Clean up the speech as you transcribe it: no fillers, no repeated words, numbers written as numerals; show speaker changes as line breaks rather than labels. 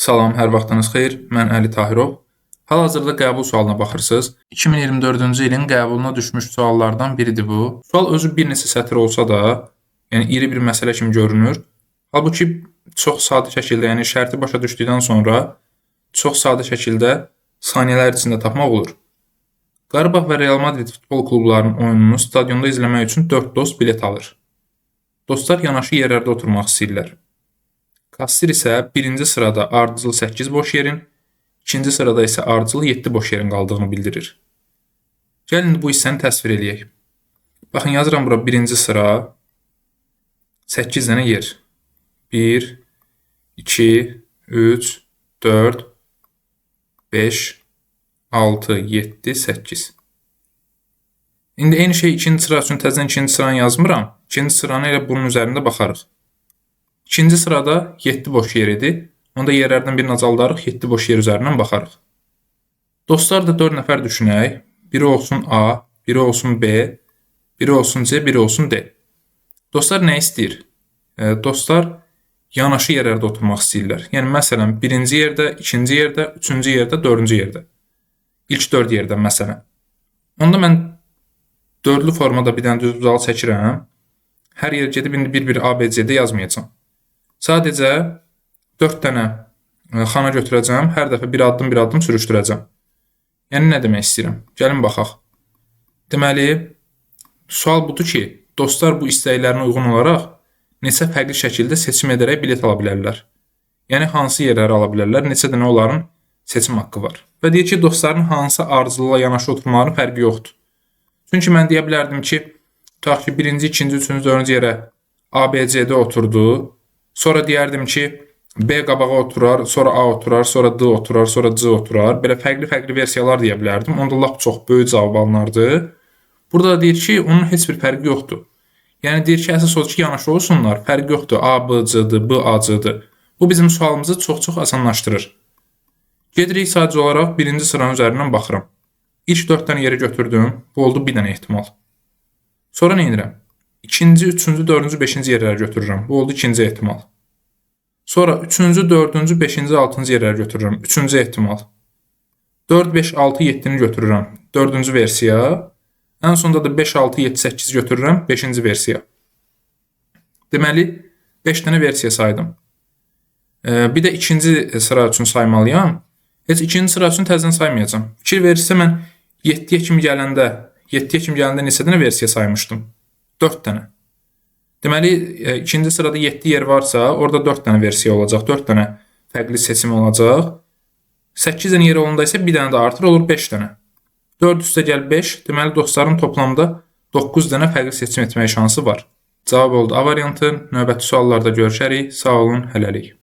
Salam, hər vaxtınız xeyir. Mən Əli Tahirov. Hal-hazırda qəbul sualına baxırsınız. 2024-cü ilin qəbuluna düşmüş suallardan biridir bu. Sual özü bir neçə sətir olsa da, yəni iri bir məsələ kimi görünür. Halbuki çox sadə şəkildə, yəni şərti başa düşdükdən sonra çox sadə şəkildə saniyələr içində tapmaq olur. Qarabağ və Real Madrid futbol klublarının oyununu stadionda izləmək üçün 4 dost bilet alır. Dostlar yanaşı yerlərdə oturmaq istəyirlər. Kassir isə birinci sırada ardıcıl 8 boş yerin, ikinci sırada isə ardıcıl 7 boş yerin qaldığını bildirir. Gəlin bu hissəni təsvir eləyək. Baxın, yazıram bura birinci sıra 8 dənə yer. 1, 2, 3, 4, 5, 6, 7, 8. İndi eyni şey ikinci sıra üçün təzədən ikinci sıranı yazmıram. İkinci sıranı elə bunun üzərində baxarıq. İkinci sırada 7 boş yer idi. Onda yerlərdən birini azaldarıq, 7 boş yer üzərindən baxarıq. Dostlar da 4 nəfər düşünək. Biri olsun A, biri olsun B, biri olsun C, biri olsun D. Dostlar nə istəyir? Dostlar yanaşı yerlərdə oturmaq istəyirlər. Yəni məsələn, birinci yerdə, ikinci yerdə, üçüncü yerdə, dördüncü yerdə. İlk 4 yerdə məsələn. Onda mən dördlü formada bir dənə düz budalı çəkirəm. Hər yer gedib indi bir-bir A, B, C-də yazmayacağam. Sadəcə 4 dənə xana götürəcəm, hər dəfə bir addım sürüşdürəcəm. Yəni nə demək istəyirəm? Gəlin baxaq. Deməli, sual budur ki, dostlar bu istəklərinə uyğun olaraq neçə fərqli şəkildə seçim edərək bilet ala bilərlər. Yəni hansı yerləri ala bilərlər, neçə dənə onların seçim haqqı var. Və deyir ki, dostların hansı arzulla yanaşı oturmaların fərqi yoxdur. Çünki mən deyə bilərdim ki, tutaq ki, birinci, ikinci, üçüncü, dördüncü yerə A, B, C-də oturdu. Sonra deyərdim ki, B qabağa oturar, sonra A oturar, sonra D oturar, sonra C oturar. Belə fərqli versiyalar deyə bilərdim. Onda lap çox böyük cavab alınardı. Burada da deyir ki, onun heç bir fərqi yoxdur. Yəni deyir ki, əsas odur ki, yanaşı olsunlar. Fərqi yoxdur. A, B, C-dir, B, A, C-dir. Bu bizim sualımızı çox asanlaşdırır. Gedirik sadəcə olaraq birinci sıranın üzərindən baxıram. İlk 4 dənə yeri götürdüm. Bu oldu bir dənə ehtimal. Sonra nə edirəm? İkinci, üçüncü, dördüncü, beşinci yerləri götürürəm. Bu oldu ikinci ehtimal. Sonra üçüncü, dördüncü, beşinci, altıncı yerləri götürürəm. Üçüncü ehtimal. 4, 5, 6, 7-ni götürürəm. Dördüncü versiya. Ən sonunda da 5, 6, 7, 8 götürürəm. Beşinci versiya. Deməli, 5 dənə versiya saydım. Bir də ikinci sıra üçün saymalıyam. Heç ikinci sıra üçün təzədən saymayacağım. Fikir verirsə mən 7-yə kimi gələndə neçə dənə versiya saymışdım? 4 dənə. Deməli, ikinci sırada 7 yer varsa, orada 4 dənə versiya olacaq, 4 dənə fərqli seçim olacaq. 8 dənə yer olanda isə bir dənə də artır, olur 5 dənə. 4 üstə gəl 5, deməli dostların toplamda 9 dənə fərqli seçim etmək şansı var. Cavab oldu A variantı. Növbəti suallarda görüşərik. Sağ olun, hələlik.